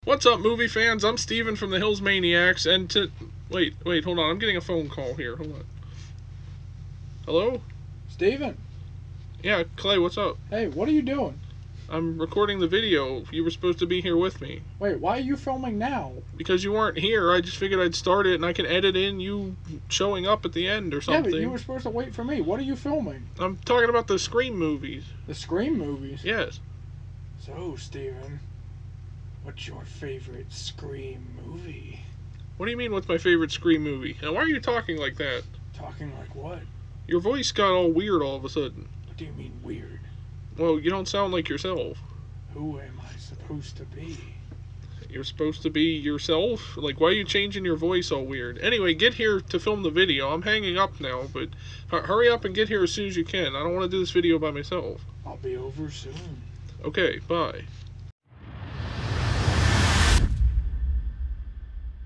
What's up, movie fans? I'm Steven from the Hills Maniacs, and wait, hold on. I'm getting a phone call here. Hold on. Hello? Steven. Yeah, Clay, what's up? Hey, what are you doing? I'm recording the video. You were supposed to be here with me. Wait, why are you filming now? Because you weren't here. I just figured I'd start it, and I can edit in you showing up at the end or something. Yeah, but you were supposed to wait for me. What are you filming? I'm talking about the Scream movies. The Scream movies? Yes. So, Steven, what's your favorite Scream movie? What do you mean, what's my favorite Scream movie? And why are you talking like that? Talking like what? Your voice got all weird all of a sudden. What do you mean, weird? Well, you don't sound like yourself. Who am I supposed to be? You're supposed to be yourself? Like, why are you changing your voice all weird? Anyway, get here to film the video. I'm hanging up now, but hurry up and get here as soon as you can. I don't want to do this video by myself. I'll be over soon. Okay, bye.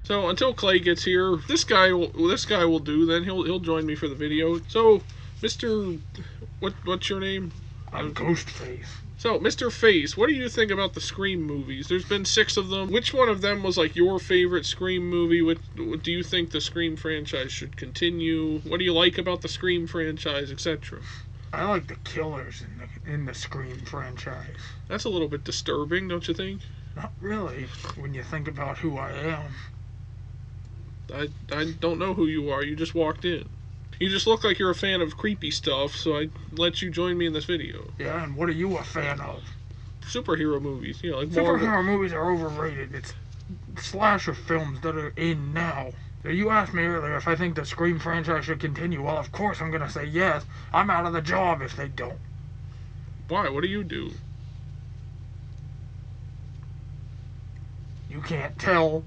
So until Clay gets here, this guy will do. Then he'll join me for the video. So, Mr. What's your name? I'm Ghostface. So, Mr. Face, what do you think about the Scream movies? There's been 6 of them. Which one of them was like your favorite Scream movie? What do you think the Scream franchise should continue? What do you like about the Scream franchise, etc.? I like the killers in the Scream franchise. That's a little bit disturbing, don't you think? Not really, when you think about who I am. I don't know who you are. You just walked in. You just look like you're a fan of creepy stuff, so I let you join me in this video. Yeah, and what are you a fan of? Superhero movies, like Superhero Marvel. movies are overrated. It's slasher films that are in now. You asked me earlier if I think the Scream franchise should continue. Well, of course I'm gonna say yes. I'm out of the job if they don't. Why? What do you do? You can't tell.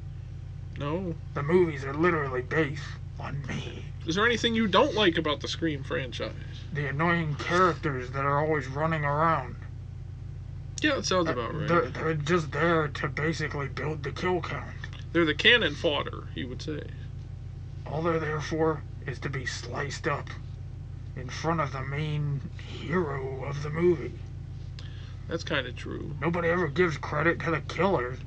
No. The movies are literally based on me. Is there anything you don't like about the Scream franchise? The annoying characters that are always running around. Yeah, that sounds about right. They're just there to basically build the kill count. They're the cannon fodder, you would say. All they're there for is to be sliced up in front of the main hero of the movie. That's kind of true. Nobody ever gives credit to the killers.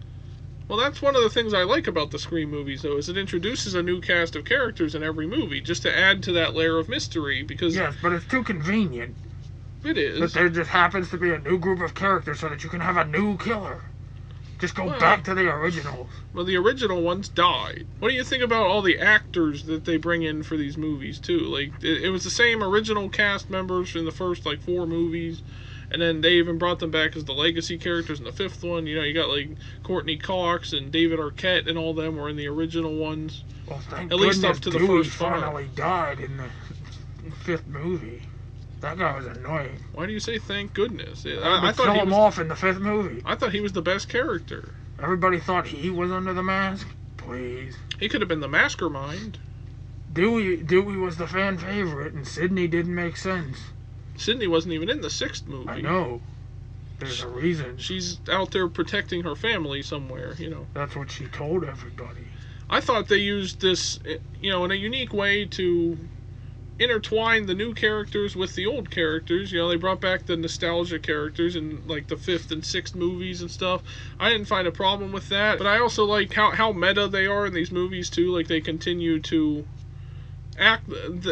Well, that's one of the things I like about the Scream movies, though, is it introduces a new cast of characters in every movie, just to add to that layer of mystery, because... Yes, but it's too convenient. It is. That there just happens to be a new group of characters so that you can have a new killer. Just go back to the originals. Well, the original ones died. What do you think about all the actors that they bring in for these movies, too? Like, it was the same original cast members in the first, 4 movies. And then they even brought them back as the legacy characters in the 5th one. You got, Courtney Cox and David Arquette and all them were in the original ones. Well, thank At least up to the first 5. Finally died in the 5th movie. That guy was annoying. Why do you say thank goodness? I thought he was off in the 5th movie. I thought he was the best character. Everybody thought he was under the mask? Please. He could have been the mastermind. Dewey was the fan favorite, and Sidney didn't make sense. Sidney wasn't even in the 6th movie. I know. There's a reason. She's out there protecting her family somewhere, That's what she told everybody. I thought they used this, in a unique way to intertwine the new characters with the old characters. They brought back the nostalgia characters in, the 5th and 6th movies and stuff. I didn't find a problem with that. But I also like how meta they are in these movies, too. They continue to...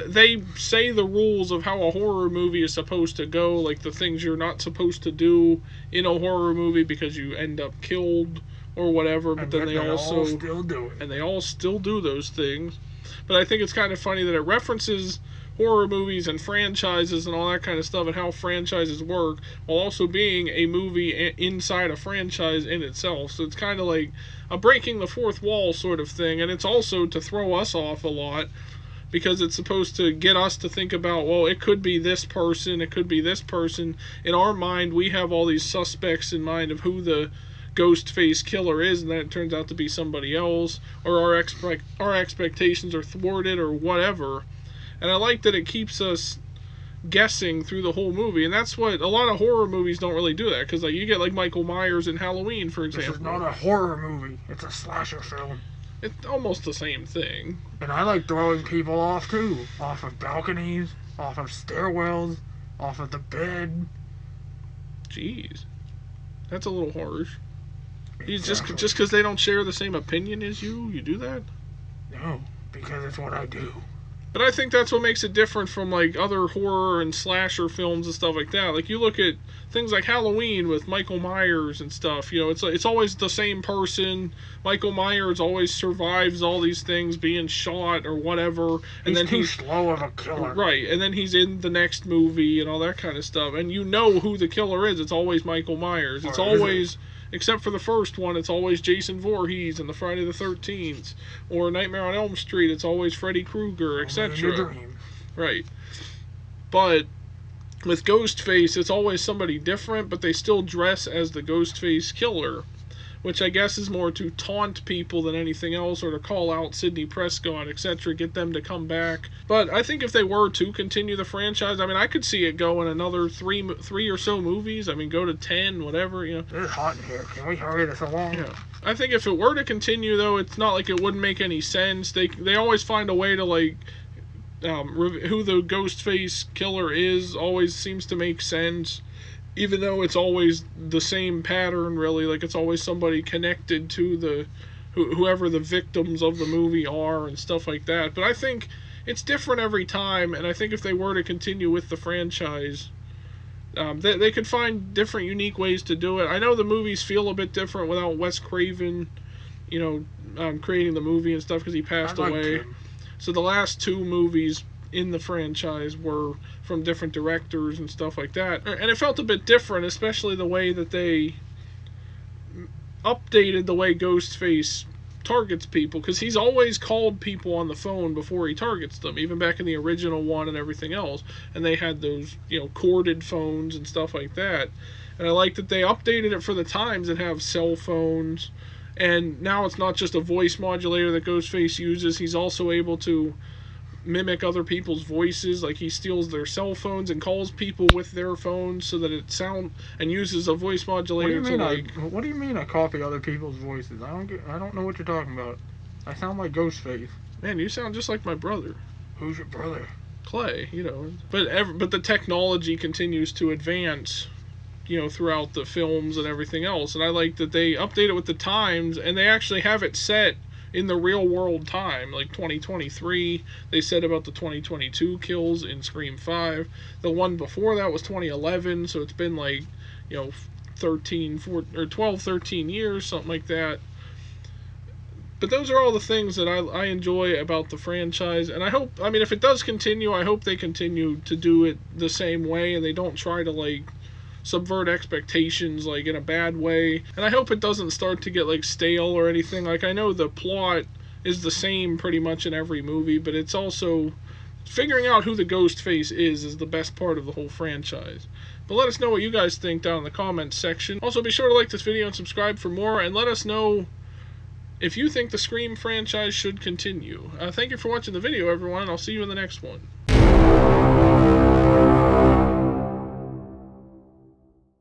They say the rules of how a horror movie is supposed to go, like the things you're not supposed to do in a horror movie because you end up killed or whatever, but then they also still do it. And they all still do those things. But I think it's kind of funny that it references horror movies and franchises and all that kind of stuff and how franchises work, while also being a movie inside a franchise in itself. So it's kind of like a breaking the fourth wall sort of thing, and it's also to throw us off a lot, because it's supposed to get us to think about, well, it could be this person, it could be this person. In our mind, we have all these suspects in mind of who the ghost face killer is, and then it turns out to be somebody else, or our expectations are thwarted or whatever. And I like that it keeps us guessing through the whole movie, and that's what a lot of horror movies don't really do that, because you get Michael Myers in Halloween, for example. This is not a horror movie, it's a slasher film. It's almost the same thing. And I like throwing people off too. Off of balconies, off of stairwells, off of the bed. Jeez. That's a little harsh. You Exactly. just because they don't share the same opinion as you do that? No, because it's what I do. But I think that's what makes it different from like other horror and slasher films and stuff like that. Like you look at things like Halloween with Michael Myers and stuff. You know, it's always the same person. Michael Myers always survives all these things, being shot or whatever, and He's then too slow of a killer. right, and then he's in the next movie and all that kind of stuff. And you know who the killer is. It's always Michael Myers. It's Or is it? always, except for the first one, it's always Jason Voorhees and the Friday the 13th. Or Nightmare on Elm Street, it's always Freddy Krueger, Only in your etc. dreams. Right. But with Ghostface, it's always somebody different, but they still dress as the Ghostface killer, which I guess is more to taunt people than anything else, or to call out Sidney Prescott, etc., get them to come back. But I think if they were to continue the franchise, I mean, I could see it go in another three or so movies. I mean, go to 10, whatever, you know. It's hot in here. Can we hurry this along? Yeah. I think if it were to continue, though, it's not like it wouldn't make any sense. They always find a way to, like, who the Ghostface killer is always seems to make sense, even though it's always the same pattern, really. Like, it's always somebody connected to the whoever the victims of the movie are and stuff like that. But I think it's different every time, and I think if they were to continue with the franchise, they could find different, unique ways to do it. I know the movies feel a bit different without Wes Craven, you know, creating the movie and stuff because he passed away. Him. So the last two movies in the franchise were from different directors and stuff like that. And it felt a bit different, especially the way that they updated the way Ghostface targets people, because he's always called people on the phone before he targets them, even back in the original one and everything else. And they had those, you know, corded phones and stuff like that. And I like that they updated it for the times and have cell phones. And now it's not just a voice modulator that Ghostface uses. He's also able to mimic other people's voices. Like, he steals their cell phones and calls people with their phones so that it sound and uses a voice modulator to, like... What do you mean I copy other people's voices? I don't know what you're talking about. I sound like Ghostface. Man, you sound just like my brother. Who's your brother? Clay, you know. But the technology continues to advance, you know, throughout the films and everything else. And I like that they update it with the times, and they actually have it set in the real world time, like 2023. They said about the 2022 kills in Scream 5. The one before that was 2011, so it's been like, you know, 12, 13 years, something like that. But those are all the things that I enjoy about the franchise, and I hope, I mean, if it does continue, I hope they continue to do it the same way, and they don't try to, like, subvert expectations, like, in a bad way. And I hope it doesn't start to get, like, stale or anything. Like, I know the plot is the same pretty much in every movie, but it's also figuring out who the Ghostface is the best part of the whole franchise. But let us know what you guys think down in the comments section. Also, be sure to like this video and subscribe for more, and let us know if you think the Scream franchise should continue. Thank you for watching the video, everyone, and I'll see you in the next one.